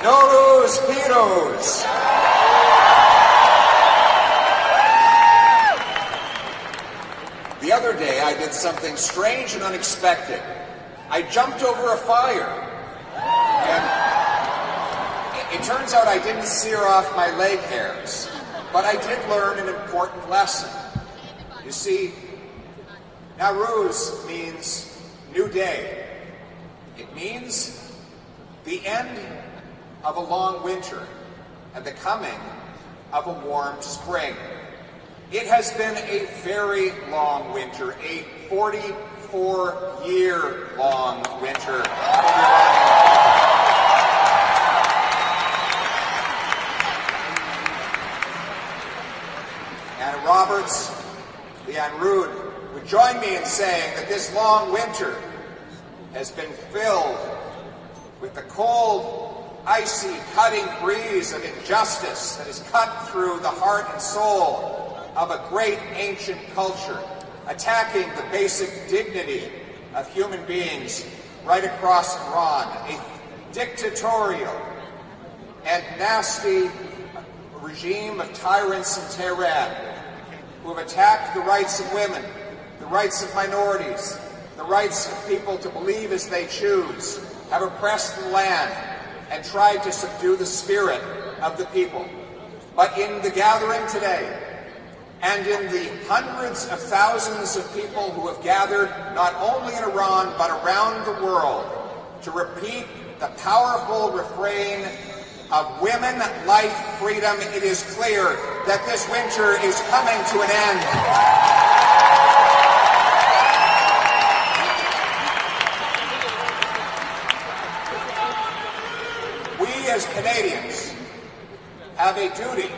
Nowruz Piroz. The other day I did something strange and unexpected. I jumped over a fire. And it turns out I didn't sear off my leg hairs, but I did learn an important lesson. You see, Nowruz means new day. It means the end of a long winter and the coming of a warm spring. It has been a very long winter, a 44-year-long winter. Anna Roberts, Leanne Rood would join me in saying that this long winter has been filled with the cold, icy, cutting breeze of injustice that has cut through the heart and soul of a great ancient culture, attacking the basic dignity of human beings right across Iran, a dictatorial and nasty regime of tyrants in Tehran who have attacked the rights of women, the rights of minorities, the rights of people to believe as they choose, have oppressed the land and tried to subdue the spirit of the people. But in the gathering today, and in the hundreds of thousands of people who have gathered not only in Iran but around the world to repeat the powerful refrain of women, life, freedom, it is clear that this winter is coming to an end. We as Canadians have a duty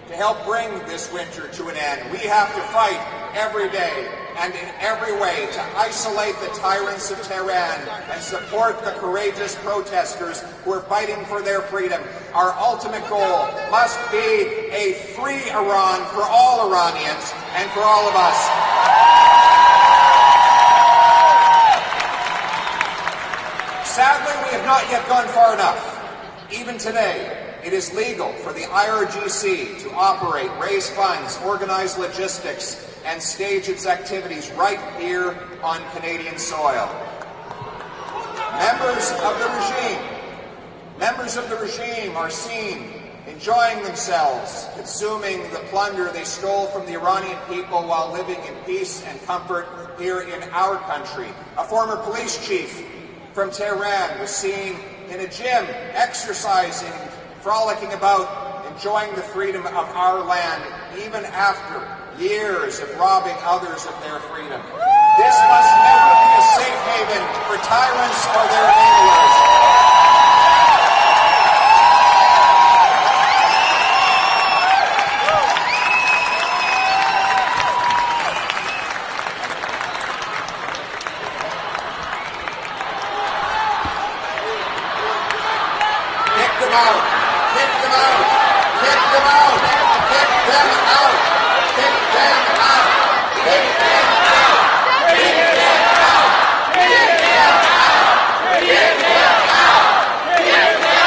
to help bring this winter to an end. We have to fight every day and in every way to isolate the tyrants of Tehran and support the courageous protesters who are fighting for their freedom. Our ultimate goal must be a free Iran for all Iranians and for all of us. Sadly, we have not yet gone far enough. Even today, it is legal for the IRGC to operate, raise funds, organize logistics, and stage its activities right here on Canadian soil. Members of the regime are seen enjoying themselves, consuming the plunder they stole from the Iranian people while living in peace and comfort here in our country. A former police chief from Tehran was seen in a gym exercising, frolicking about, enjoying the freedom of our land, even after years of robbing others of their freedom. This must never be a safe haven for tyrants or their enablers. Kick them out! Kick them out! Kick them out! Kick them out! Kick them out! Kick them out! Kick them out! Kick them out! Kick them out! Kick them out!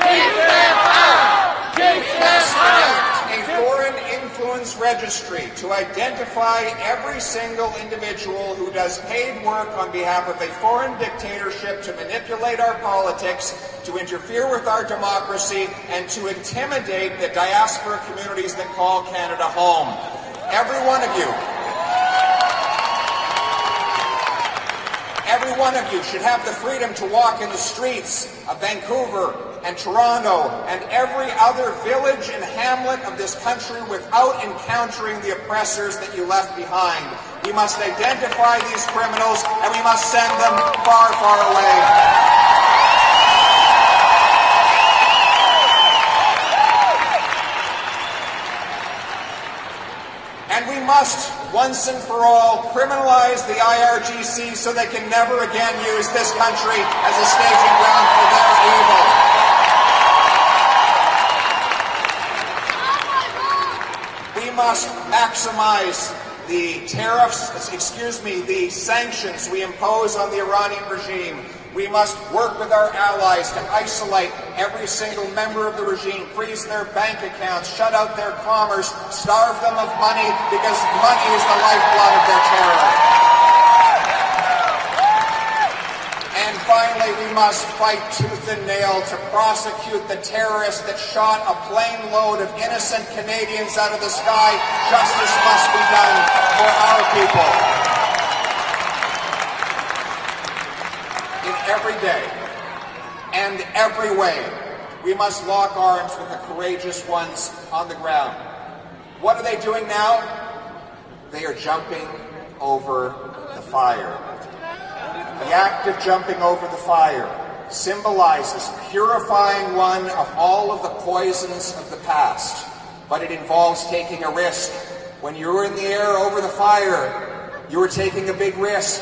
Kick them out! Kick them out! A foreign influence registry to identify every single individual who does paid work on behalf of a foreign dictatorship to manipulate our politics, to interfere with our democracy, and to intimidate the diaspora communities that call Canada home. Every one of you should have the freedom to walk in the streets of Vancouver and Toronto and every other village and hamlet of this country without encountering the oppressors that you left behind. We must identify these criminals and we must send them far, far away. And we must, once and for all, criminalize the IRGC so they can never again use this country as a staging ground for their evil. We must maximize the the sanctions we impose on the Iranian regime. We must work with our allies to isolate every single member of the regime, freeze their bank accounts, shut out their commerce, starve them of money, because money is the lifeblood of their terror. And finally, we must fight tooth and nail to prosecute the terrorist that shot a plane load of innocent Canadians out of the sky. Justice must be done for our people. In every day and every way, we must lock arms with the courageous ones on the ground. What are they doing now? They are jumping over the fire. The act of jumping over the fire symbolizes purifying one of all of the poisons of the past, but it involves taking a risk. When you're in the air over the fire, you are taking a big risk.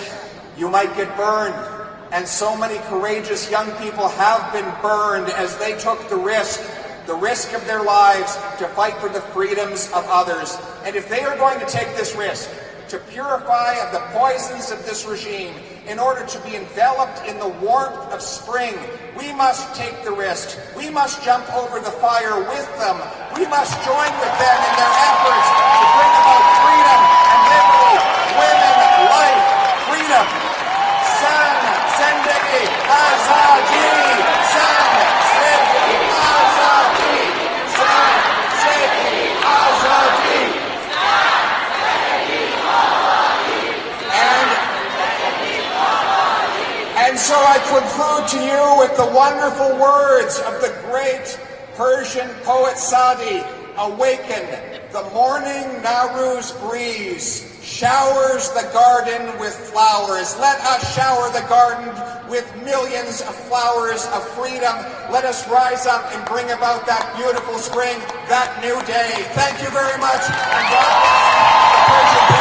You might get burned, and so many courageous young people have been burned as they took the risk of their lives to fight for the freedoms of others. And if they are going to take this risk, to purify of the poisons of this regime in order to be enveloped in the warmth of spring, we must take the risk. We must jump over the fire with them. We must join with them in their efforts to bring about freedom and liberty, women, life, freedom. San Zendegi Azadi! San Zendegi Azadi! San Zendegi Azadi! And so I conclude to you with the wonderful words of the great Persian poet Sadi. Awaken, the morning Nowruz breeze showers the garden with flowers. Let us shower the garden with millions of flowers of freedom. Let us rise up and bring about that beautiful spring, that new day. Thank you very much, and God bless the Persian